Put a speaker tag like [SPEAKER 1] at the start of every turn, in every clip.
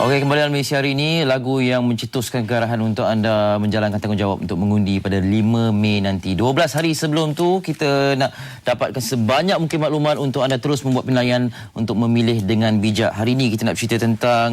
[SPEAKER 1] Okey, kembali dalam Malaysia hari ini, lagu yang mencetuskan kearahan untuk anda menjalankan tanggungjawab untuk mengundi pada 5 Mei nanti. 12 hari sebelum tu, kita nak dapatkan sebanyak mungkin maklumat untuk anda terus membuat pilihan untuk memilih dengan bijak. Hari ini kita nak bercerita tentang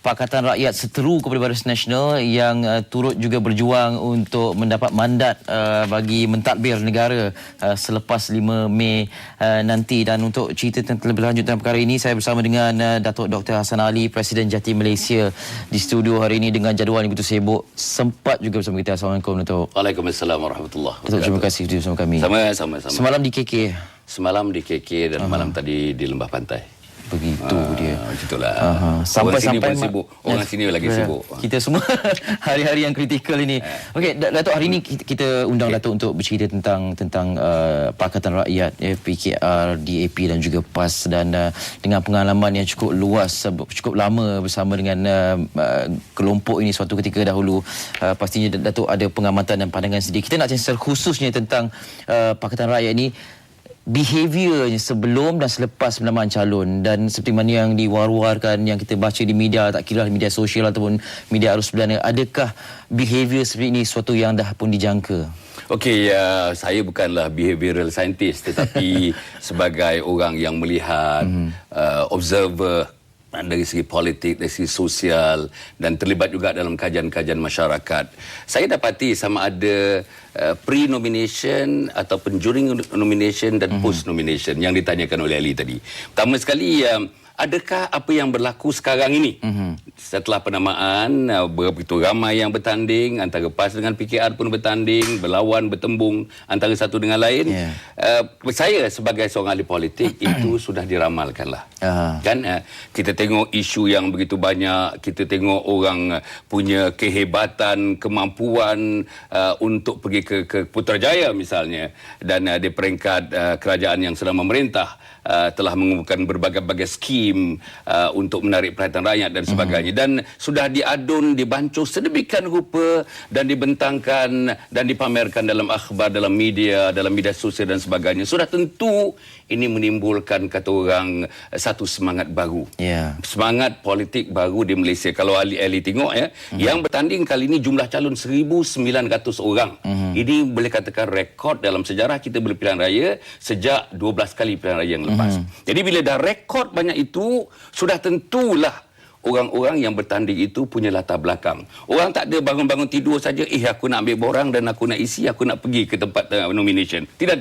[SPEAKER 1] Pakatan Rakyat seteru kepada Barisan Nasional yang turut juga berjuang untuk mendapat mandat bagi mentadbir negara selepas 5 Mei nanti. Dan untuk cerita lebih lanjut tentang perkara ini, saya bersama dengan Datuk Dr. Hassan Ali, Presiden Jatim Malaysia di studio hari ini dengan jadual yang begitu sibuk. Sempat juga bersama kita. Assalamualaikum, Datuk.
[SPEAKER 2] Waalaikumsalam warahmatullahi wabarakatuh.
[SPEAKER 1] Datuk, terima kasih bersama kami.
[SPEAKER 2] Sama-sama.
[SPEAKER 1] Semalam di KK?
[SPEAKER 2] Semalam di KK dan malam tadi di Lembah Pantai.
[SPEAKER 1] Begitu dia.
[SPEAKER 2] Begitulah.
[SPEAKER 1] Sampai-sampai
[SPEAKER 2] orang sini sibuk. Orang sini lagi sibuk.
[SPEAKER 1] Kita semua hari-hari yang kritikal ini. Okey, Datuk, hari ini kita undang Datuk untuk bercerita tentang Pakatan Rakyat, PKR, DAP dan juga PAS, dan dengan pengalaman yang cukup luas, cukup lama bersama dengan kelompok ini suatu ketika dahulu. Pastinya Datuk ada pengamatan dan pandangan sendiri. Kita nak cerita secara khususnya tentang Pakatan Rakyat ini, behaviornya sebelum dan selepas penamaan calon, dan seperti mana yang diwar-warkan, yang kita baca di media, tak kira media sosial ataupun media arus perdana, adakah behavior seperti ini suatu yang dah pun dijangka?
[SPEAKER 2] Okey, saya bukanlah behavioral scientist, tetapi sebagai orang yang melihat, observer dari segi politik, dari segi sosial, dan terlibat juga dalam kajian-kajian masyarakat, saya dapati sama ada pre-nomination ataupun during nomination dan post-nomination yang ditanyakan oleh Ali tadi. Pertama sekali, adakah apa yang berlaku sekarang ini setelah penamaan, begitu ramai yang bertanding, antara PAS dengan PKR pun bertanding, berlawan, bertembung antara satu dengan lain. Saya sebagai seorang ahli politik, itu sudah diramalkanlah. Kan kita tengok isu yang begitu banyak, kita tengok orang punya kehebatan, kemampuan untuk pergi ke Putrajaya misalnya, dan di peringkat kerajaan yang sedang memerintah telah mengumumkan berbagai-bagai skim untuk menarik perhatian rakyat dan sebagainya, dan sudah diadun, dibancuh sedemikian rupa dan dibentangkan dan dipamerkan dalam akhbar, dalam media sosial dan sebagainya. Sudah tentu ini menimbulkan, kata orang, satu semangat baru. Semangat politik baru di Malaysia. Kalau Ali tengok yang bertanding kali ini jumlah calon 1,900 orang. Ini boleh katakan rekod dalam sejarah kita berpilihan raya sejak 12 kali pilihan raya yang lepas. Jadi bila dah rekod banyak itu, sudah tentulah orang-orang yang bertanding itu punya latar belakang. Orang tak ada bangun-bangun tidur saja, aku nak ambil borang dan aku nak isi, aku nak pergi ke tempat nomination. Tidak.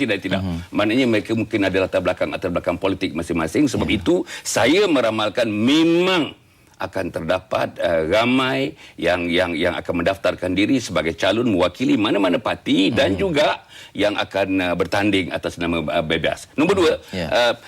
[SPEAKER 2] Maknanya mereka mungkin ada latar belakang politik masing-masing. Sebab itu saya meramalkan memang akan terdapat ramai yang akan mendaftarkan diri sebagai calon mewakili mana-mana parti dan juga yang akan bertanding atas nama bebas. Nombor dua,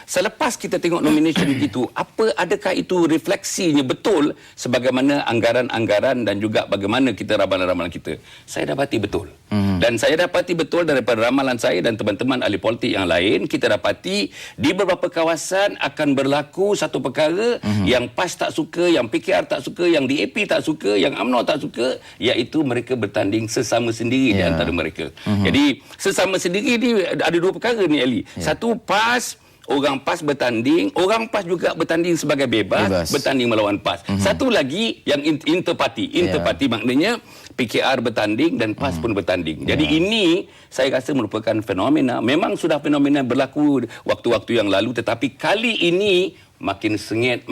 [SPEAKER 2] selepas kita tengok nomination begitu, adakah itu refleksinya betul sebagaimana anggaran-anggaran dan juga bagaimana kita ramalan-ramalan kita? Saya dapati betul. Dan saya dapati betul daripada ramalan saya dan teman-teman ahli politik yang lain, kita dapati di beberapa kawasan akan berlaku satu perkara yang PAS tak suka, yang PKR tak suka, yang DAP tak suka, yang UMNO tak suka, iaitu mereka bertanding sesama sendiri di antara mereka. Jadi sesama sendiri ni ada dua perkara ni, Ali. Satu, PAS, orang PAS bertanding, orang PAS juga bertanding sebagai bebas. Bertanding melawan PAS. Satu lagi yang interparti. Interparti maknanya PKR bertanding dan PAS pun bertanding. Jadi ini saya rasa merupakan fenomena. Memang sudah fenomena berlaku waktu-waktu yang lalu, tetapi kali ini makin sengit,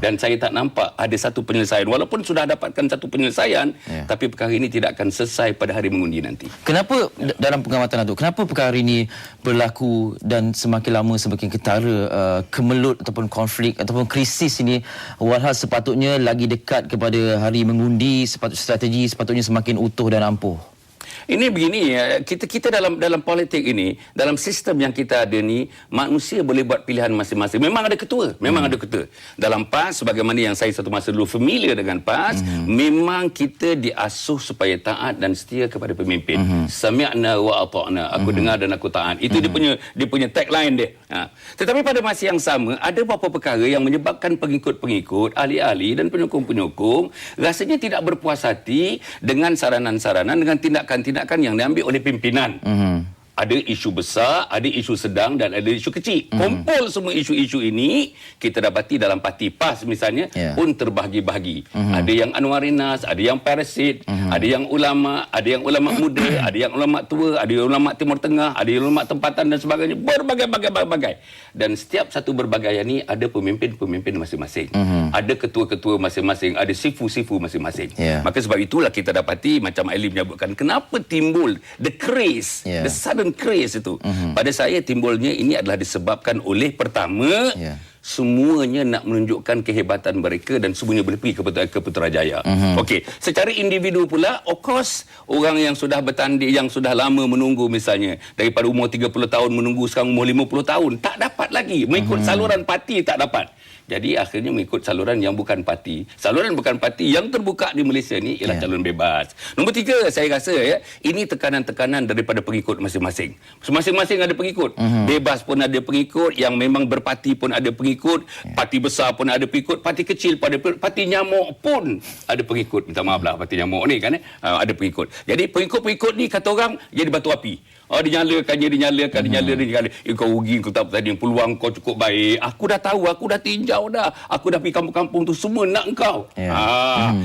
[SPEAKER 2] dan saya tak nampak ada satu penyelesaian. Walaupun sudah dapatkan satu penyelesaian, tapi perkara ini tidak akan selesai pada hari mengundi nanti. Kenapa
[SPEAKER 1] dalam pengamatan Datuk, kenapa perkara ini berlaku dan semakin lama semakin ketara, kemelut ataupun konflik ataupun krisis ini, walhal sepatutnya lagi dekat kepada hari mengundi, strategi sepatutnya semakin utuh dan ampuh?
[SPEAKER 2] Ini begini, kita dalam politik ini, dalam sistem yang kita ada ni, manusia boleh buat pilihan masing-masing. Memang ada ketua, Dalam PAS, sebagaimana yang saya satu masa dulu familiar dengan PAS, memang kita diasuh supaya taat dan setia kepada pemimpin. Sami'na wa ata'na, aku dengar dan aku taat. Itu dia punya tagline dia. Tetapi pada masa yang sama, ada beberapa perkara yang menyebabkan pengikut-pengikut, ahli-ahli dan penyokong-penyokong rasanya tidak berpuas hati dengan saranan-saranan, dengan tindakan-tindakan yang diambil oleh pimpinan. Ada isu besar, ada isu sedang dan ada isu kecil. Kumpul semua isu-isu ini, kita dapati dalam parti PAS misalnya pun terbahagi-bahagi. Ada yang Anwarinas, ada yang Parasit, ada yang ulama muda, ada yang ulama tua, ada yang ulama Timur Tengah, ada yang ulama tempatan dan sebagainya. Berbagai-bagai. Dan setiap satu berbagai ini ada pemimpin-pemimpin masing-masing. Ada ketua-ketua masing-masing, ada sifu-sifu masing-masing. Maka sebab itulah kita dapati macam Ali menyebutkan kenapa timbul the craze, the sudden craze itu. Pada saya timbulnya ini adalah disebabkan oleh pertama semuanya nak menunjukkan kehebatan mereka dan semuanya boleh pergi ke Putrajaya. Okey, secara individu pula, of course, orang yang sudah bertanding, yang sudah lama menunggu misalnya, daripada umur 30 tahun menunggu sekarang umur 50 tahun, tak dapat lagi mengikut saluran parti, tak dapat. Jadi akhirnya mengikut saluran yang bukan parti. Saluran bukan parti yang terbuka di Malaysia ni ialah calon bebas. Nombor 3, saya rasa ini tekanan-tekanan daripada pengikut masing-masing. Masing-masing ada pengikut. Bebas pun ada pengikut, yang memang berparti pun ada pengikut, parti besar pun ada pengikut, parti kecil pun ada pengikut, parti nyamuk pun ada pengikut. Minta maaf lah parti nyamuk ni kan ada pengikut. Jadi pengikut-pengikut ni kata orang jadi batu api. Dinyalakan. Kau rugi, kau tak tadi peluang kau cukup baik. Aku dah tahu, aku dah tinjau dah. Aku dah pergi kampung-kampung tu semua nak kau.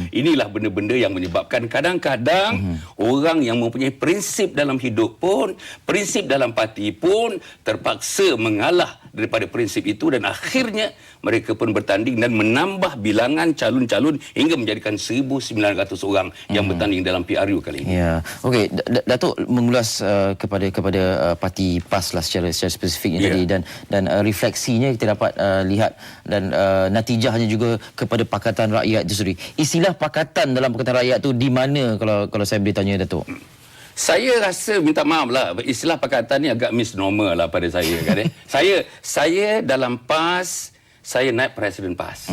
[SPEAKER 2] Inilah benda-benda yang menyebabkan kadang-kadang orang yang mempunyai prinsip dalam hidup pun, prinsip dalam parti pun terpaksa mengalah daripada prinsip itu dan akhirnya mereka pun bertanding dan menambah bilangan calon-calon hingga menjadikan 1,900 orang yang bertanding dalam PRU kali ini.
[SPEAKER 1] Okey, Datuk mengulas kepada parti PAS lah secara spesifiknya tadi dan refleksinya kita dapat lihat dan natijahnya juga kepada Pakatan Rakyat itu sendiri. Istilah pakatan dalam Pakatan Rakyat tu di mana kalau saya boleh tanya Datuk?
[SPEAKER 2] Saya rasa, minta maaf lah, istilah pakatan ni agak misnomer lah pada saya kan. Saya dalam PAS, saya naib Presiden PAS.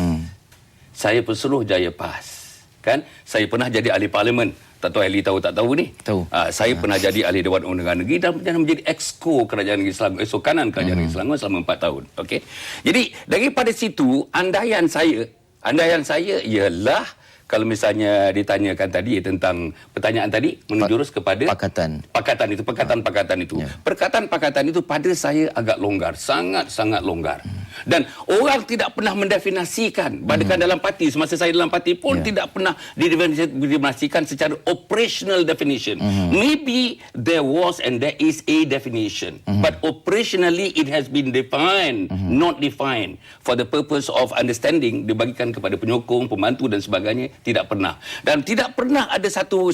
[SPEAKER 2] Saya Pesuruh Jaya PAS. Kan? Saya pernah jadi ahli parlimen. Tak tahu Ali tahu tak tahu ni.
[SPEAKER 1] Tahu.
[SPEAKER 2] Saya pernah jadi ahli Dewan Undangan Negeri dan pernah menjadi exco Kerajaan Negeri Selangor, exco kanan Kerajaan Negeri Selangor selama 4 tahun. Okey. Jadi daripada situ andaian saya ialah kalau misalnya ditanyakan tadi tentang pertanyaan tadi menjurus kepada
[SPEAKER 1] pakatan
[SPEAKER 2] itu. Perkataan-pakatan itu pada saya agak longgar, sangat-sangat longgar. Dan orang tidak pernah mendefinisikan, bahkan dalam parti, semasa saya dalam parti pun tidak pernah didefinisikan secara operational definition. Maybe there was and there is a definition, but operationally it has been defined, not defined for the purpose of understanding, dibagikan kepada penyokong, pembantu dan sebagainya. Tidak pernah. Dan tidak pernah ada satu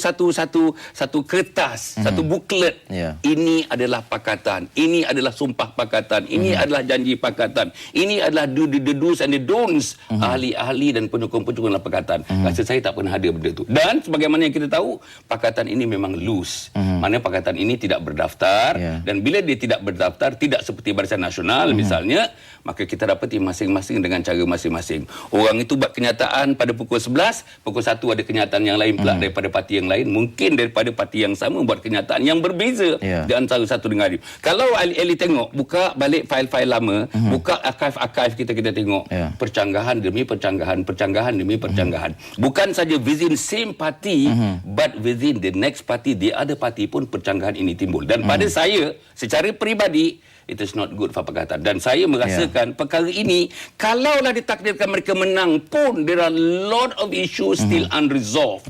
[SPEAKER 2] kertas, satu buklet. Ini adalah pakatan. Ini adalah sumpah pakatan. Ini adalah janji pakatan. Ini adalah the do's and the don'ts ahli-ahli dan penyokong-penyokong dalam pakatan. Rasa saya tak pernah ada benda itu. Dan sebagaimana yang kita tahu, pakatan ini memang loose. Mana pakatan ini tidak berdaftar. Dan bila dia tidak berdaftar, tidak seperti Barisan Nasional misalnya, maka kita dapati masing-masing dengan cara masing-masing. Orang itu buat kenyataan pada pukul 11, pukul 1 ada kenyataan yang lain pula daripada parti yang lain, mungkin daripada parti yang sama buat kenyataan yang berbeza di antara satu dengan lain. Kalau Ali tengok, buka balik fail-fail lama, buka archive kita tengok, percanggahan demi percanggahan demi percanggahan. Bukan saja within same party, but within the next party, the other party pun percanggahan ini timbul. Dan pada saya, secara peribadi, it is not good for Pakatan. Dan saya merasakan perkara ini, kalaulah ditakdirkan mereka menang pun, there are a lot of issues still unresolved.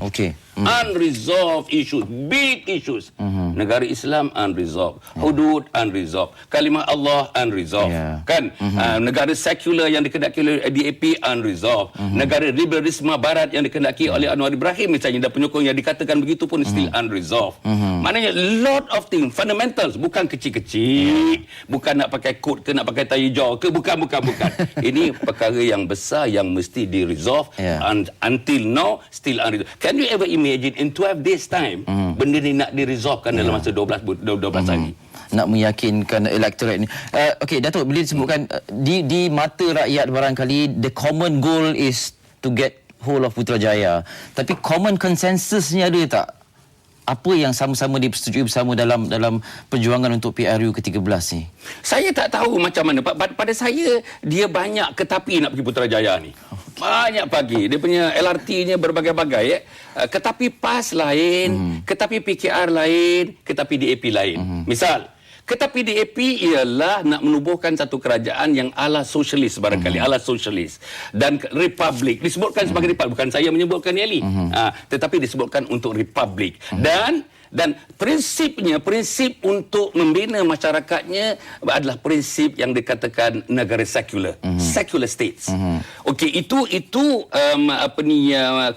[SPEAKER 2] Unresolved issues, big issues. Negara Islam unresolved, hudud unresolved, kalimah Allah unresolved, kan? Negara sekular yang dikehendaki oleh DAP unresolved, negara liberalisme barat yang dikehendaki oleh Anwar Ibrahim misalnya dan penyokong yang dikatakan begitu pun still unresolved. Maknanya lot of things, fundamentals, bukan kecil-kecil, bukan nak pakai kod ke nak pakai tayi hijau ke, bukan. Ini perkara yang besar yang mesti di-resolve, and until now still unresolved. Can you ever imagine in 12 days time benda ni nak di-resolvekan dalam masa 12 hari?
[SPEAKER 1] Nak meyakinkan elektorat ini. Okey, Datuk, bila disebutkan di mata rakyat barangkali the common goal is to get whole of Putrajaya. Tapi common consensusnya ada tak? Apa yang sama-sama dipersetujui bersama dalam perjuangan untuk PRU ke-13 ni?
[SPEAKER 2] Saya tak tahu macam mana. Pada saya, dia banyak ketapi nak pergi Putrajaya ni. Banyak pagi. Dia punya LRT-nya berbagai-bagai. Ketapi PAS lain, ketapi PKR lain, ketapi DAP lain. Misal, Tetapi DAP ialah nak menubuhkan satu kerajaan yang ala sosialis barangkali, ala sosialis dan republik. Disebutkan sebagai republik, bukan saya menyebutkan ni Ali. Tetapi disebutkan untuk republik. Dan prinsip untuk membina masyarakatnya adalah prinsip yang dikatakan negara sekular, secular states. Okey, itu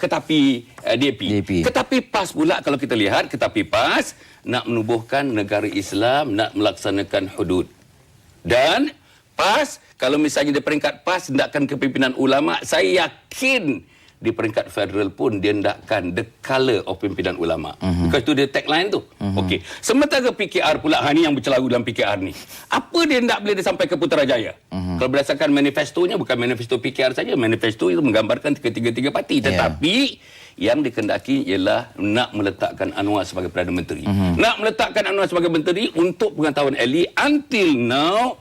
[SPEAKER 2] ketapi DAP. Ketapi PAS pula, kalau kita lihat, ketapi PAS nak menubuhkan negara Islam, nak melaksanakan hudud. Dan PAS, kalau misalnya di peringkat PAS hendakkan kepimpinan ulama, saya yakin di peringkat federal pun dia hendakkan the colour of pimpinan ulama. Because itu dia tagline tu. Okey. Sementara PKR pula, ni yang bercelaru dalam PKR ni. Apa dia hendak boleh dia sampai ke Putrajaya? Kalau berdasarkan manifestonya, bukan manifesto PKR saja, manifesto itu menggambarkan ketiga-tiga parti. Tetapi yang dikendaki ialah nak meletakkan Anwar sebagai Perdana Menteri. Nak meletakkan Anwar sebagai menteri untuk pengetahuan Ali, until now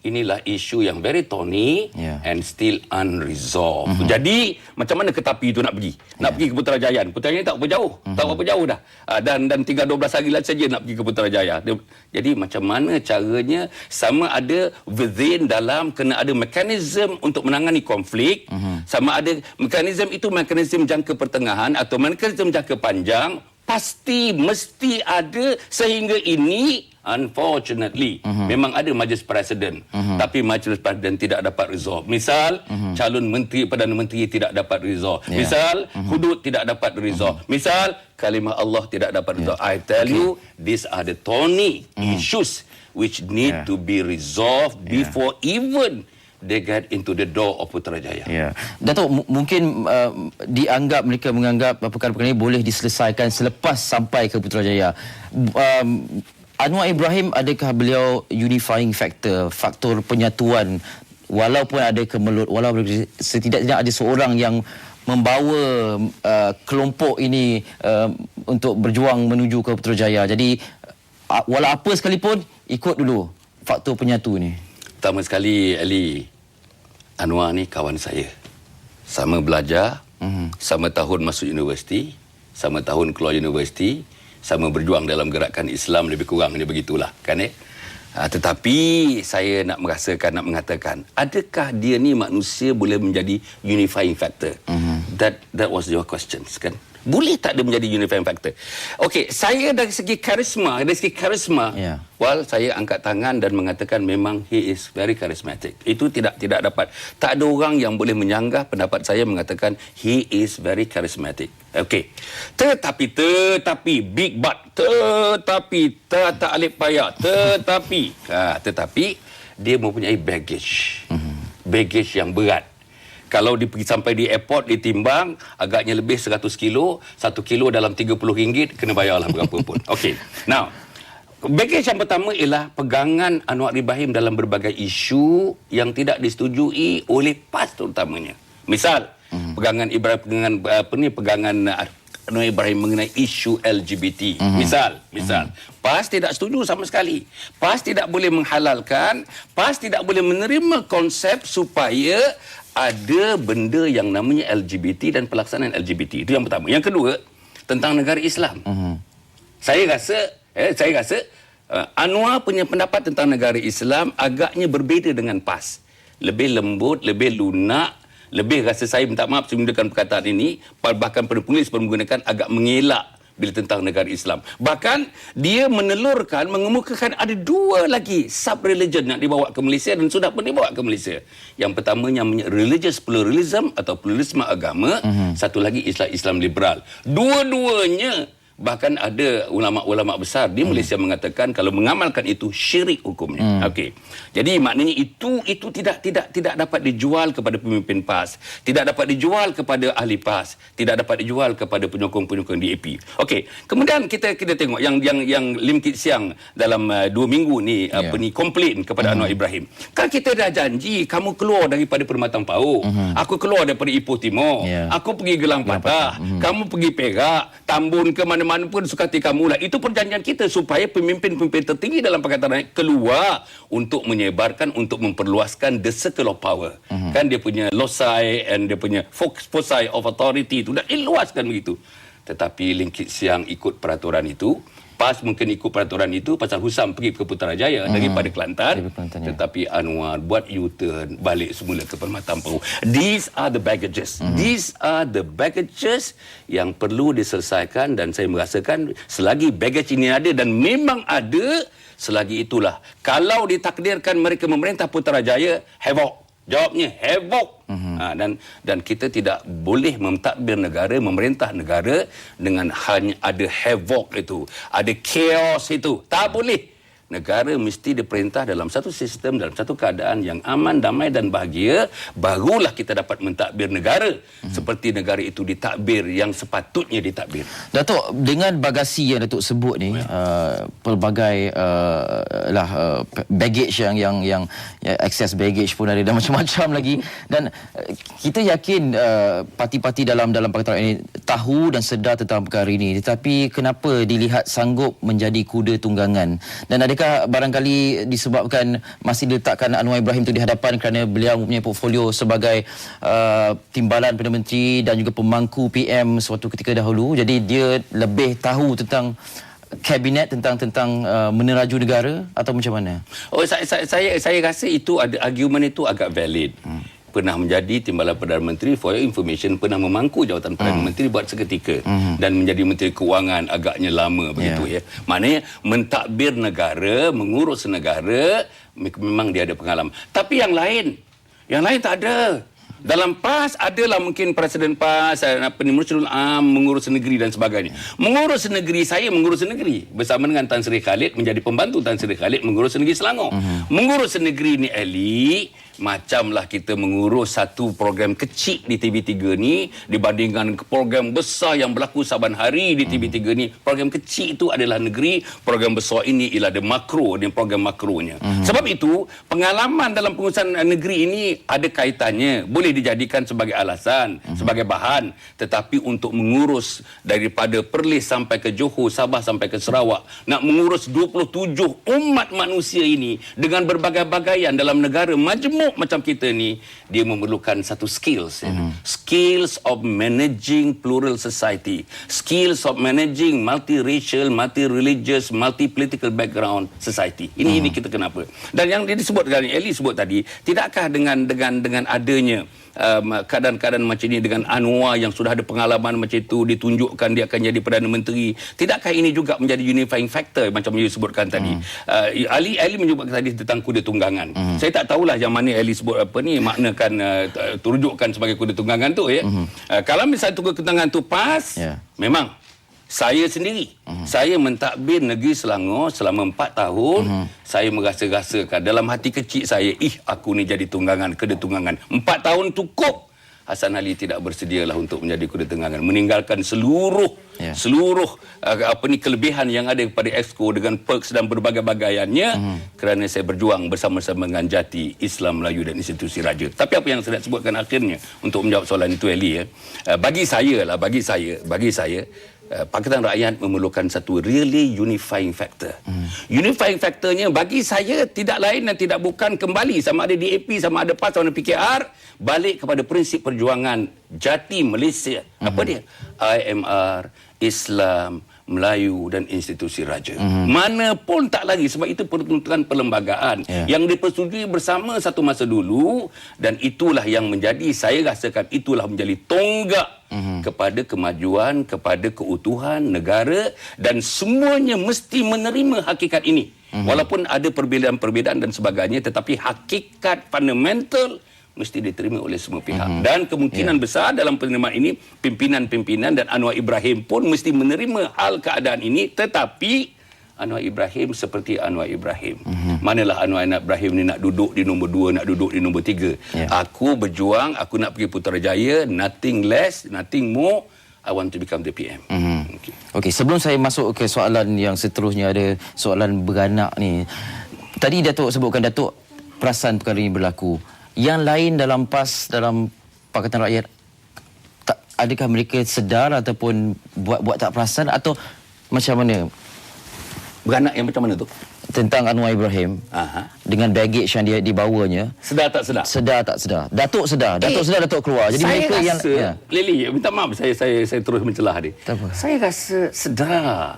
[SPEAKER 2] inilah isu yang very thorny and still unresolved. Jadi macam mana ketapi itu nak pergi? Nak pergi ke Putrajaya. Putrajaya tak berapa jauh. Tak berapa jauh dah. Dan tinggal 12 hari lagi saja nak pergi ke Putrajaya. Jadi macam mana caranya, sama ada within dalam kena ada mekanisme untuk menangani konflik, sama ada mekanisme itu mekanisme jangka pertengahan atau mekanisme jangka panjang, mesti ada sehingga ini unfortunately memang ada majlis presiden, tapi majlis presiden tidak dapat resolve. Misal calon menteri, Perdana Menteri tidak dapat resolve. Misal hudud tidak dapat resolve. Misal kalimah Allah tidak dapat resolve. I tell you, these are the thorny issues which need to be resolved before even they get into the door of Putrajaya.
[SPEAKER 1] Datuk, mungkin mereka menganggap perkara-perkara ini boleh diselesaikan selepas sampai ke Putrajaya. Anwar Ibrahim, adakah beliau unifying faktor penyatuan, walaupun ada kemelut, walaupun setidaknya ada seorang yang membawa kelompok ini untuk berjuang menuju ke Putrajaya. Jadi walau apa sekalipun, ikut dulu faktor penyatu ni.
[SPEAKER 2] Pertama sekali, Ali, Anwar ni kawan saya. Sama belajar, sama tahun masuk universiti, sama tahun keluar universiti, sama berjuang dalam gerakan Islam, lebih kurang dia begitulah, kan tetapi saya nak mengatakan, adakah dia ni manusia boleh menjadi unifying factor? That was your question, kan? Boleh tak dia menjadi unifying factor? Okey, saya dari segi karisma, well, saya angkat tangan dan mengatakan memang he is very charismatic. Itu tidak dapat. Tak ada orang yang boleh menyanggah pendapat saya mengatakan he is very charismatic. Okey. Tetapi big but, tak alif payah, tetapi dia mempunyai baggage. Baggage yang berat. Kalau dia pergi sampai di airport, ditimbang, agaknya lebih 100 kilo. 1 kilo dalam RM30, kena bayarlah berapa pun. Okey. Now, baggage yang pertama ialah pegangan Anwar Ibrahim dalam berbagai isu yang tidak disetujui oleh PAS terutamanya. Misal, pegangan Anwar Ibrahim mengenai isu LGBT. Misal, PAS tidak setuju sama sekali. PAS tidak boleh menghalalkan, PAS tidak boleh menerima konsep supaya ada benda yang namanya LGBT dan pelaksanaan LGBT. Itu yang pertama. Yang kedua, tentang negara Islam. Saya rasa Anwar punya pendapat tentang negara Islam agaknya berbeza dengan PAS. Lebih lembut, lebih lunak, lebih rasa, saya minta maaf saya menggunakan perkataan ini, bahkan penulis pun menggunakan agak mengelak bila tentang negara Islam. Bahkan dia mengemukakan ada 2 lagi sub-religion yang dibawa ke Malaysia dan sudah pun dibawa ke Malaysia. Yang pertamanya religious pluralism atau pluralisme agama, satu lagi Islam liberal. Dua-duanya, bahkan ada ulama-ulama besar di Malaysia mengatakan kalau mengamalkan itu syirik hukumnya. Okey. Jadi maknanya itu tidak dapat dijual kepada pemimpin PAS, tidak dapat dijual kepada ahli PAS, tidak dapat dijual kepada penyokong-penyokong DAP. Okey. Kemudian kita tengok yang Lim Kit Siang dalam 2 minggu ni komplain kepada Anwar Ibrahim. Kan kita dah janji kamu keluar daripada Permatang Pauh, aku keluar daripada Ipoh Timur, aku pergi Gelang Patah, kamu pergi Perak, Tambun ke mana pun suka hati kamu lah. Itu perjanjian kita supaya pemimpin-pemimpin tertinggi dalam Pakatan Rakyat keluar untuk menyebarkan, untuk memperluaskan the circle of power. Kan dia punya loci and dia punya foci of authority itu dah diluaskan begitu. Tetapi Lim Kit Siang ikut peraturan itu, PAS mungkin ikut peraturan itu pasal Husam pergi ke Putrajaya daripada Kelantan,
[SPEAKER 1] Ya.
[SPEAKER 2] tetapi Anwar buat U-turn balik semula ke Permata Ampau. These are the baggages. These are the baggages yang perlu diselesaikan, dan saya merasakan selagi baggage ini ada, dan memang ada, selagi itulah kalau ditakdirkan mereka memerintah Putrajaya, havoc. Jawabnya havoc. Dan kita tidak boleh mentadbir negara, memerintah negara dengan hanya ada havoc itu, ada chaos itu. Tak boleh. Negara mesti diperintah dalam satu sistem, dalam satu keadaan yang aman, damai dan bahagia, barulah kita dapat mentadbir negara seperti negara itu ditadbir yang sepatutnya ditadbir.
[SPEAKER 1] Datuk, dengan bagasi yang Datuk sebut ni, pelbagai baggage yang excess baggage pun ada dan macam-macam lagi, dan kita yakin parti-parti dalam Pakatan Rakyat ini tahu dan sedar tentang perkara ini, tetapi kenapa dilihat sanggup menjadi kuda tunggangan? Dan adakah barangkali disebabkan masih diletakkan Anwar Ibrahim itu di hadapan kerana beliau mempunyai portfolio sebagai timbalan Perdana Menteri dan juga pemangku PM suatu ketika dahulu, jadi dia lebih tahu tentang kabinet, tentang meneraju negara, atau macam mana?
[SPEAKER 2] Saya rasa itu ada argument itu agak valid. Pernah menjadi timbalan Perdana Menteri, for your information, pernah memangku jawatan Perdana Menteri buat seketika, dan menjadi Menteri Kewangan agaknya lama begitu ya. Maknanya mentadbir negara, mengurus negara, memang dia ada pengalaman. Tapi yang lain tak ada. Dalam PAS adalah mungkin Presiden PAS, Mursyidul Am mengurus negeri dan sebagainya. Mengurus negeri, saya mengurus negeri bersama dengan Tan Sri Khalid, menjadi pembantu Tan Sri Khalid mengurus negeri Selangor. Mengurus negeri ni, Eli, macamlah kita mengurus satu program kecil di TV3 ni dibandingkan program besar yang berlaku saban hari di TV3 ni. Program kecil itu adalah negeri, program besar ini ialah ada makro, dan program makronya. Sebab itu pengalaman dalam pengurusan negeri ini ada kaitannya, boleh dijadikan sebagai alasan, sebagai bahan, tetapi untuk mengurus daripada Perlis sampai ke Johor, Sabah sampai ke Sarawak, nak mengurus 27 umat manusia ini dengan berbagai-bagaian dalam negara majmuk macam kita ni, dia memerlukan satu skills. Skills of managing plural society, skills of managing multiracial, multi-religious, multi-political background society. Ini kita kenapa. Dan yang disebutkan, Eli sebut tadi, tidakkah dengan adanya keadaan-keadaan macam ini, dengan Anwar yang sudah ada pengalaman macam itu, ditunjukkan dia akan jadi Perdana Menteri, tidakkah ini juga menjadi unifying factor macam you sebutkan tadi? Ali menyebutkan tadi tentang kuda tunggangan. Saya tak tahulah yang mana Ali sebut apa ni, maknakan turujukkan sebagai kuda tunggangan tu ya. Kalau misalnya kuda tunggangan tu PAS, memang saya sendiri, saya mentadbir negeri Selangor selama 4 tahun. Saya merasa-rasakan dalam hati kecil saya, aku ni jadi tunggangan, kuda tunggangan. 4 tahun cukup. Hassan Ali tidak bersedialah untuk menjadi kuda tunggangan, meninggalkan seluruh kelebihan yang ada kepada Exco dengan perks dan berbagai-bagaiannya, kerana saya berjuang bersama-sama dengan Jati, Islam Melayu dan institusi raja. Tapi apa yang saya nak sebutkan akhirnya untuk menjawab soalan itu, Eli, bagi saya Pakatan Rakyat memerlukan satu really unifying factor. Unifying factornya bagi saya tidak lain dan tidak bukan kembali, sama ada DAP, sama ada PAS, sama ada PKR, balik kepada prinsip perjuangan Jati Malaysia. Apa dia? IMR, Islam, Melayu dan institusi raja. Mana pun tak lagi, sebab itu peruntukan perlembagaan yang dipersetujui bersama satu masa dulu, dan itulah yang menjadi, saya rasakan itulah menjadi tonggak kepada kemajuan, kepada keutuhan negara, dan semuanya mesti menerima hakikat ini. Walaupun ada perbezaan-perbezaan dan sebagainya, tetapi hakikat fundamental mesti diterima oleh semua pihak. Dan kemungkinan besar dalam penerimaan ini, pimpinan-pimpinan dan Anwar Ibrahim pun mesti menerima hal keadaan ini. Tetapi Anwar Ibrahim seperti Anwar Ibrahim. Manalah Anwar Ibrahim ni nak duduk di nombor 2, nak duduk di nombor 3. Aku berjuang, aku nak pergi Putrajaya, nothing less, nothing more. I want to become the PM.
[SPEAKER 1] Okey, sebelum saya masuk ke soalan yang seterusnya, ada soalan beranak ni. Tadi Datuk sebutkan, Datuk perasan perkara ini berlaku. Yang lain dalam PAS, dalam Pakatan Rakyat, adakah mereka sedar ataupun buat tak perasan, atau macam mana?
[SPEAKER 2] Beranak yang macam mana tu?
[SPEAKER 1] tentang Anwar Ibrahim dengan baggage yang dia dibawanya.
[SPEAKER 2] Sedar tak sedar?
[SPEAKER 1] Sedar tak sedar? Datuk sedar. Datuk keluar. Jadi
[SPEAKER 2] saya
[SPEAKER 1] mereka
[SPEAKER 2] rasa,
[SPEAKER 1] yang
[SPEAKER 2] Lily, minta maaf saya terus mencelah dia.
[SPEAKER 1] Tak apa.
[SPEAKER 2] Saya rasa sedar.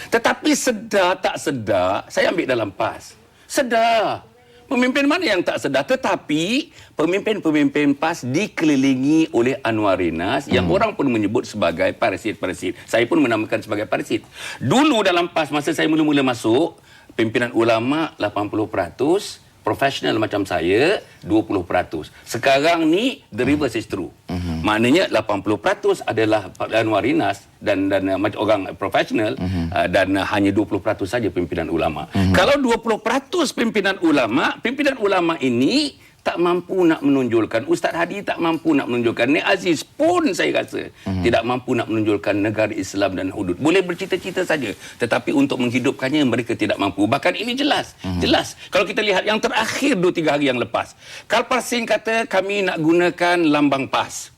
[SPEAKER 2] Tetapi sedar tak sedar, saya ambil dalam PAS. Sedar. Pemimpin mana yang tak sedar? Tetapi pemimpin-pemimpin PAS dikelilingi oleh Anwar Inas yang orang pun menyebut sebagai parasit-parasit. Saya pun menamakan sebagai parasit. Dulu dalam PAS, masa saya mula-mula masuk, pimpinan ulama 80%, profesional macam saya 20%. Sekarang ni the reverse is true. Maknanya 80% adalah Anwar Inas dan orang profesional dan hanya 20% saja pimpinan ulama. Kalau 20% pimpinan ulama ini tak mampu nak menonjolkan, Ustaz Hadi tak mampu nak menonjolkan, Nik Aziz pun saya rasa tidak mampu nak menonjolkan negara Islam dan hudud. Boleh bercita-cita saja, tetapi untuk menghidupkannya mereka tidak mampu. Bahkan ini jelas. Kalau kita lihat yang terakhir 2-3 hari yang lepas, Karl Singh kata kami nak gunakan lambang PAS.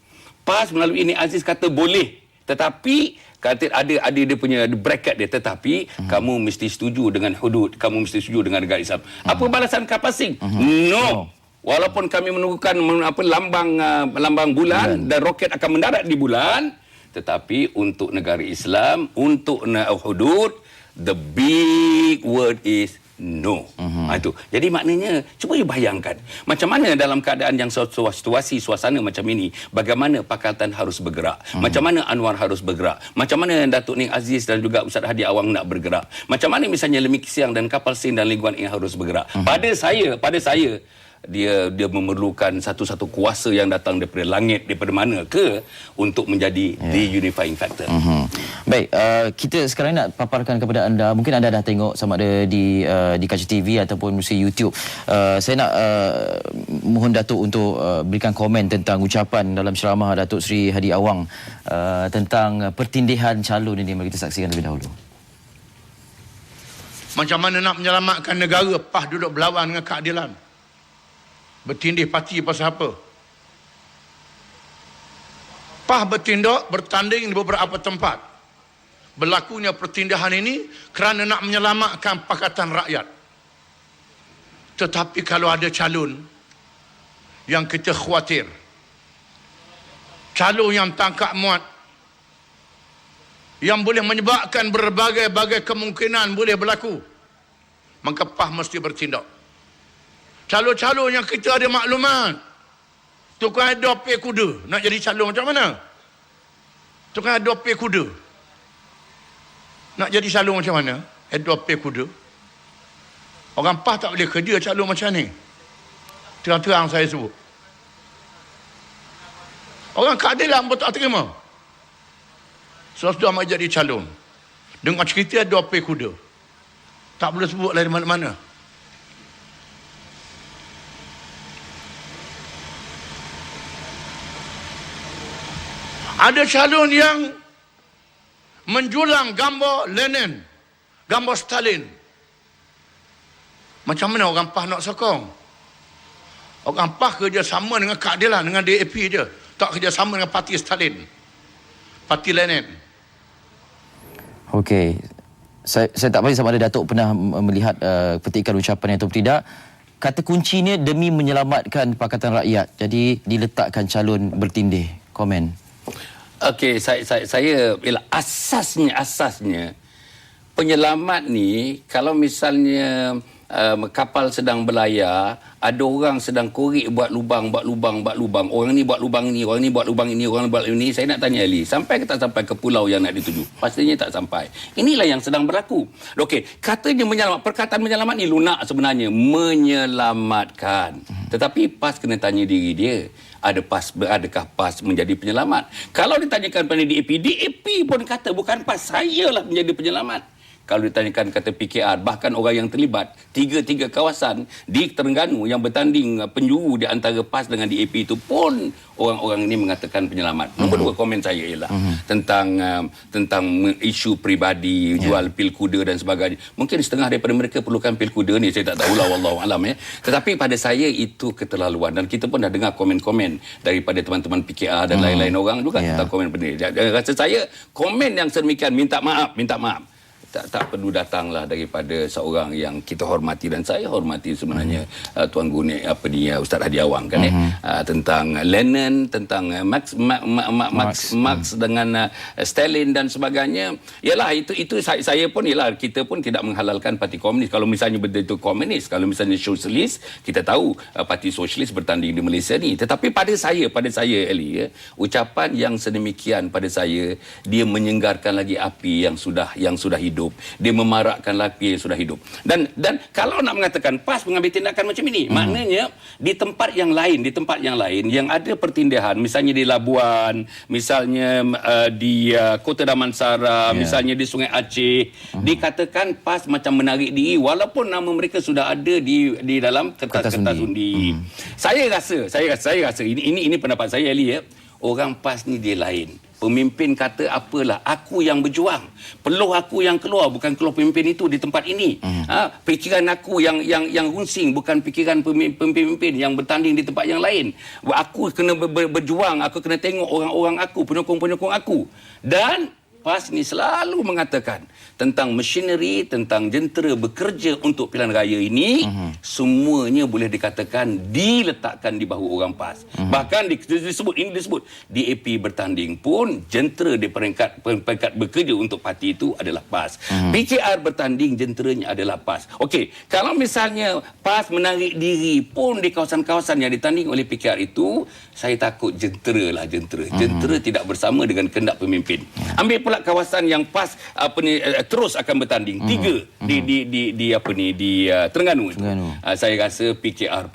[SPEAKER 2] PAS melalui Nik Aziz kata boleh, tetapi kata ada dia punya bracket dia, tetapi kamu mesti setuju dengan hudud, kamu mesti setuju dengan negara Islam. Apa balasan Karl Singh? No. Walaupun kami menunggukan lambang bulan dan roket akan mendarat di bulan, tetapi untuk negara Islam, untuk hudud, the big word is no. Itu. Jadi maknanya, cuba you bayangkan macam mana dalam keadaan yang situasi suasana macam ini, bagaimana Pakatan harus bergerak, macam mana Anwar harus bergerak, macam mana Datuk Nik Aziz dan juga Ustaz Hadi Awang nak bergerak, macam mana misalnya Lemik Siang dan Kapal Singh dan Lee Guan Eng harus bergerak. Pada saya dia memerlukan satu-satu kuasa yang datang daripada langit, daripada mana ke untuk menjadi the unifying factor.
[SPEAKER 1] Baik, kita sekarang nak paparkan kepada anda, mungkin anda dah tengok sama ada di Kaca TV ataupun di YouTube. Saya nak mohon Datuk untuk berikan komen tentang ucapan dalam ceramah Datuk Seri Hadi Awang tentang pertindihan calon ini. Mari kita saksikan lebih dahulu.
[SPEAKER 3] Macam mana nak menyelamatkan negara, PAS duduk berlawan dengan keadilan. Bertindih parti pasal apa? PAS bertindak, bertanding di beberapa tempat. Berlakunya pertindahan ini kerana nak menyelamatkan Pakatan Rakyat. Tetapi kalau ada calon yang kita khawatir, calon yang tangkap muat, yang boleh menyebabkan berbagai-bagai kemungkinan boleh berlaku, maka PAS mesti bertindak. Calon-calon yang kita ada maklumat, tukang adopt kuda nak jadi calon macam mana? Tukang adopt kuda nak jadi calon macam mana? Adopt kuda. Orang PAS tak boleh kerja calon macam ni. Terang-terang saya sebut. Orang keadilan pun tak terima. Sudah nak jadi calon dengan cerita adopt kuda. Tak boleh sebut dari mana-mana. Ada calon yang menjulang gambar Lenin, gambar Stalin. Macam mana orang PAS nak sokong? Orang PAS kerjasama dengan keadilan, dengan DAP je. Tak kerjasama dengan parti Stalin, parti Lenin.
[SPEAKER 1] Okey. Saya tak pasti sama ada Datuk pernah melihat petikan ucapan itu atau tidak. Kata kuncinya demi menyelamatkan Pakatan Rakyat. Jadi diletakkan calon bertindih. Komen.
[SPEAKER 2] Okey, saya bila asasnya penyelamat ni, kalau misalnya kapal sedang berlayar, ada orang sedang korek buat lubang, orang ni buat lubang ni, orang ni buat lubang ini, orang ni buat ini, saya nak tanya Ali, sampai ke tak sampai ke pulau yang nak dituju? Pastinya tak sampai. Inilah yang sedang berlaku. Okey, katanya menyelamat, perkataan menyelamat ni lunak sebenarnya, menyelamatkan. Tetapi PAS kena tanya diri dia, adakah PAS menjadi penyelamat? Kalau ditanyakan pada DAP pun kata bukan PAS, sayalah menjadi penyelamat. Kalau ditanyakan kata PKR, bahkan orang yang terlibat, tiga kawasan di Terengganu yang bertanding penjuru di antara PAS dengan DAP itu pun orang-orang ini mengatakan penyelamat. Nombor 2 komen saya ialah tentang isu peribadi, jual pil kuda dan sebagainya. Mungkin setengah daripada mereka perlukan pil kuda ni, saya tak tahulah, wallahu alam ya. Tetapi pada saya itu keterlaluan, dan kita pun dah dengar komen-komen daripada teman-teman PKR dan lain-lain orang juga tentang komen benda. Rasa saya komen yang sedemikian minta maaf. tak perlu datanglah daripada seorang yang kita hormati, dan saya hormati sebenarnya Tuan Guru Ustaz Hadi Awang kan tentang Lenin, tentang Marx dengan Stalin dan sebagainya. Yalah, itu saya pun, kita pun tidak menghalalkan parti komunis. Kalau misalnya betul-betul komunis, kalau misalnya sosialis, kita tahu parti sosialis bertanding di Malaysia ni. Tetapi pada saya Eli, ucapan yang sedemikian pada saya, dia menyenggarkan lagi api yang sudah hidup. Dia memarakkan api yang sudah hidup. Dan kalau nak mengatakan PAS mengambil tindakan macam ini, maknanya di tempat yang lain yang ada pertindahan, misalnya di Labuan, misalnya di Kota Damansara, misalnya di Sungai Aceh, dikatakan PAS macam menarik diri walaupun nama mereka sudah ada di dalam kertas undi. Saya rasa ini pendapat saya, Eli, orang PAS ni dia lain. Pemimpin kata apalah, aku yang berjuang, peluh aku yang keluar, bukan keluar pemimpin itu di tempat ini. Fikiran aku yang runsing, bukan fikiran pemimpin yang bertanding di tempat yang lain. Aku kena berjuang, aku kena tengok orang-orang aku, penyokong-penyokong aku. Dan PAS ni selalu mengatakan tentang machinery, tentang jentera bekerja untuk pilihan raya ini, semuanya boleh dikatakan diletakkan di bahu orang PAS. Bahkan disebut DAP bertanding pun jentera di peringkat bekerja untuk parti itu adalah PAS. PKR bertanding, jenteranya adalah PAS. Okey, kalau misalnya PAS menarik diri pun di kawasan-kawasan yang ditanding oleh PKR itu, saya takut jentera. Jentera tidak bersama dengan kehendak pemimpin. Ambil pula kawasan yang PAS terus akan bertanding, 3 di Terengganu. Saya rasa PKR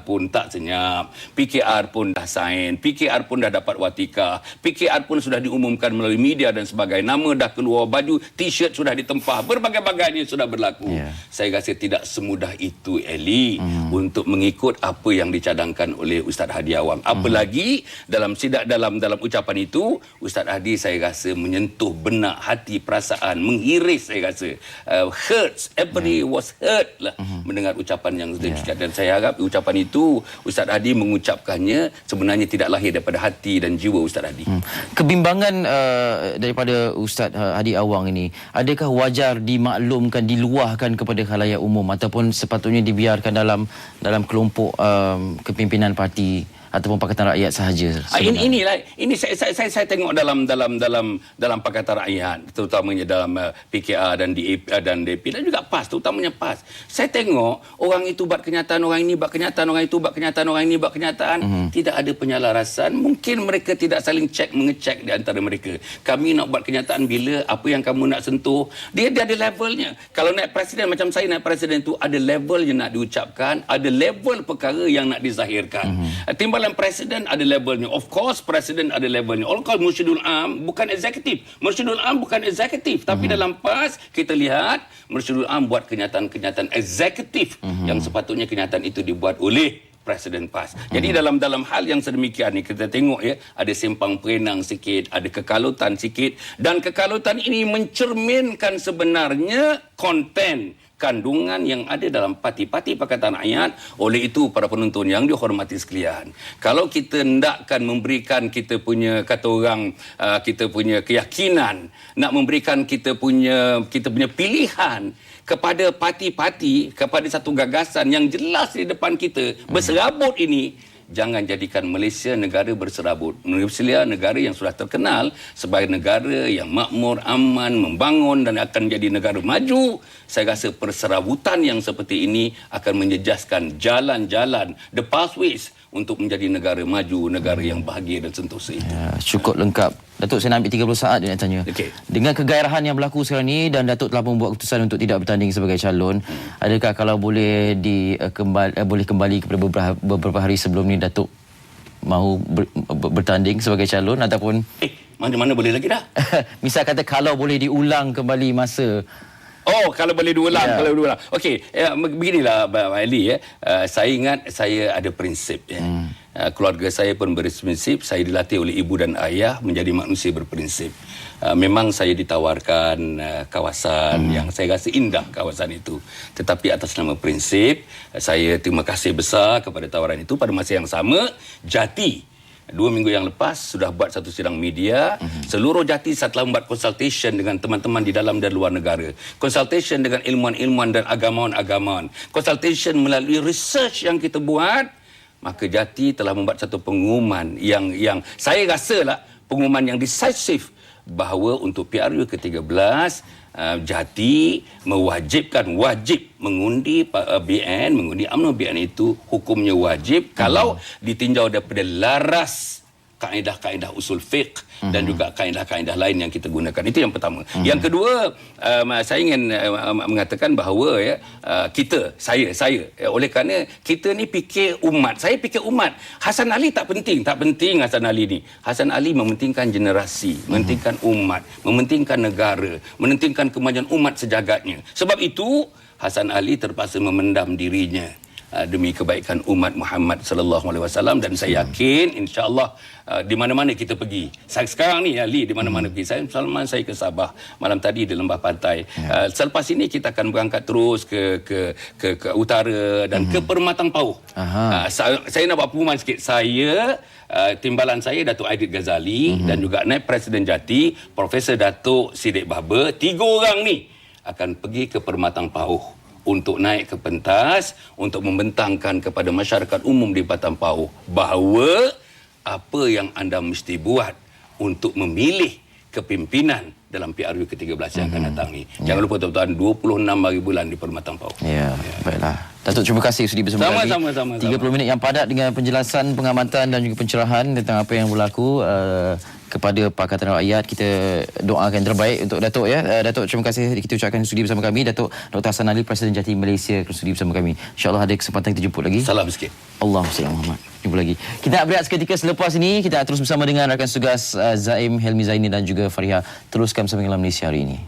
[SPEAKER 2] pun tak senyap. PKR pun dah sign, PKR pun dah dapat watika, PKR pun sudah diumumkan melalui media dan sebagainya. Nama dah keluar, baju t-shirt sudah ditempah, berbagai-bagainya sudah berlaku. Saya rasa tidak semudah itu, Eli, untuk mengikut apa yang dicadangkan oleh Ustaz Hadi Awang. Apalagi dalam ucapan itu, Ustaz Hadi saya rasa menyentuh benak hati, perasaan, menghiris, saya rasa hurts, everybody was hurt lah mendengar ucapan yang demikian. Dan saya harap ucapan itu Ustaz Hadi mengucapkannya sebenarnya tidak lahir daripada hati dan jiwa Ustaz Hadi.
[SPEAKER 1] Kebimbangan daripada Ustaz Hadi Awang ini, adakah wajar dimaklumkan, diluahkan kepada khalayak umum, ataupun sepatutnya dibiarkan dalam kelompok kepimpinan parti ataupun Pakatan Rakyat sahaja?
[SPEAKER 2] Ini saya tengok dalam Pakatan Rakyat, terutamanya dalam PKR dan DAP dan juga PAS, terutamanya PAS. Saya tengok orang itu buat kenyataan, orang ini buat kenyataan, orang itu buat kenyataan, orang ini buat kenyataan. Tidak ada penyelarasan. Mungkin mereka tidak saling mengecek di antara mereka. Kami nak buat kenyataan bila, apa yang kamu nak sentuh. Dia ada levelnya. Kalau naik presiden, macam saya naik presiden itu, ada level yang nak diucapkan, ada level perkara yang nak dizahirkan. Timbalan presiden ada levelnya. Of course, presiden ada levelnya. Of course, Mursyidul Am bukan eksekutif. Mursyidul Am bukan eksekutif. Tapi dalam PAS, kita lihat Mursyidul Am buat kenyataan-kenyataan eksekutif yang sepatutnya kenyataan itu dibuat oleh Presiden PAS. Jadi dalam hal yang sedemikian ni, kita tengok ada sempang perenang sikit, ada kekalutan sikit, dan kekalutan ini mencerminkan sebenarnya konten kandungan yang ada dalam parti-parti Pakatan Rakyat. Oleh itu, para penonton yang dihormati sekalian, kalau kita hendakkan memberikan kita punya, kata orang, kita punya keyakinan, nak memberikan kita punya pilihan kepada parti-parti, kepada satu gagasan yang jelas di depan kita, berserabut ini, jangan jadikan Malaysia negara berserabut. Malaysia negara yang sudah terkenal sebagai negara yang makmur, aman, membangun dan akan jadi negara maju. Saya rasa perserabutan yang seperti ini akan menjejaskan jalan-jalan, the pathways untuk menjadi negara maju, negara yang bahagia dan sentosa itu.
[SPEAKER 1] Cukup lengkap. Datuk, saya nak ambil 30 saat dia nak tanya. Dengan kegairahan yang berlaku sekarang ni dan Datuk telah membuat keputusan untuk tidak bertanding sebagai calon, adakah kalau boleh boleh kembali kepada beberapa hari sebelum ni Datuk mahu bertanding sebagai calon, ataupun
[SPEAKER 2] mana-mana boleh lagi dah.
[SPEAKER 1] misal kata kalau boleh diulang kembali masa.
[SPEAKER 2] Oh, kalau boleh diulang, kalau diulang. Okey, beginilah Ali, saya ingat saya ada prinsip. Keluarga saya pun berprinsip. Saya dilatih oleh ibu dan ayah menjadi manusia berprinsip. Memang saya ditawarkan kawasan yang saya rasa indah, kawasan itu. Tetapi atas nama prinsip, saya terima kasih besar kepada tawaran itu. Pada masa yang sama, Jati 2 minggu yang lepas sudah buat satu sidang media. Seluruh Jati setelah membuat consultation dengan teman-teman di dalam dan luar negara. Consultation dengan ilmuwan-ilmuwan dan agamawan-agamawan. Consultation melalui research yang kita buat. Maka Jati telah membuat satu pengumuman yang saya rasalah pengumuman yang decisif bahawa untuk PRU ke-13 Jati wajib mengundi BN, mengundi UMNO BN itu hukumnya wajib kalau ditinjau daripada laras kaedah-kaedah usul fiqh dan juga kaedah-kaedah lain yang kita gunakan. Itu yang pertama. Yang kedua, saya ingin mengatakan bahawa saya oleh kerana kita ni fikir umat. Saya fikir umat. Hasan Ali tak penting Hasan Ali ni. Hasan Ali mementingkan generasi, mementingkan umat, mementingkan negara, mementingkan kemajuan umat sejagatnya. Sebab itu Hasan Ali terpaksa memendam dirinya demi kebaikan umat Muhammad sallallahu alaihi wasallam, dan saya yakin insya-Allah di mana-mana kita pergi. Saya sekarang ni Ali di mana-mana pergi. Saya ke Sabah, malam tadi di Lembah Pantai. Selepas ini kita akan berangkat terus ke utara dan ke Permatang Pauh. Saya nak buat pengumuman sikit. Timbalan saya Datuk Aidit Ghazali dan juga Naib Presiden Jati Profesor Datuk Siddiq Baber, 3 orang ni akan pergi ke Permatang Pauh untuk naik ke pentas, untuk membentangkan kepada masyarakat umum di Permatang Pauh bahawa apa yang anda mesti buat untuk memilih kepimpinan dalam PRU ke-13 yang akan datang ni. Jangan lupa tuan-tuan, 26 hari bulan di Permatang Pauh.
[SPEAKER 1] Baiklah. Datuk, terima kasih sudi bersama kami.
[SPEAKER 2] Sama.
[SPEAKER 1] 30 minit yang padat dengan penjelasan, pengamatan dan juga pencerahan tentang apa yang berlaku kepada Pakatan Rakyat. Kita doakan terbaik untuk Datuk ya. Datuk, terima kasih kita ucapkan sudi bersama kami. Datuk Dr. Hasan Ali, Presiden Jati Malaysia, sudi bersama kami. InsyaAllah ada kesempatan kita jemput lagi.
[SPEAKER 2] Salam sikit.
[SPEAKER 1] Allahumma Muhammad. Jumpa lagi. Kita nak berehat seketika. Selepas ini kita terus bersama dengan rakan tugas Zaim Helmi Zaini dan juga Fariha. Teruskan bersama dengan Malaysia hari ini.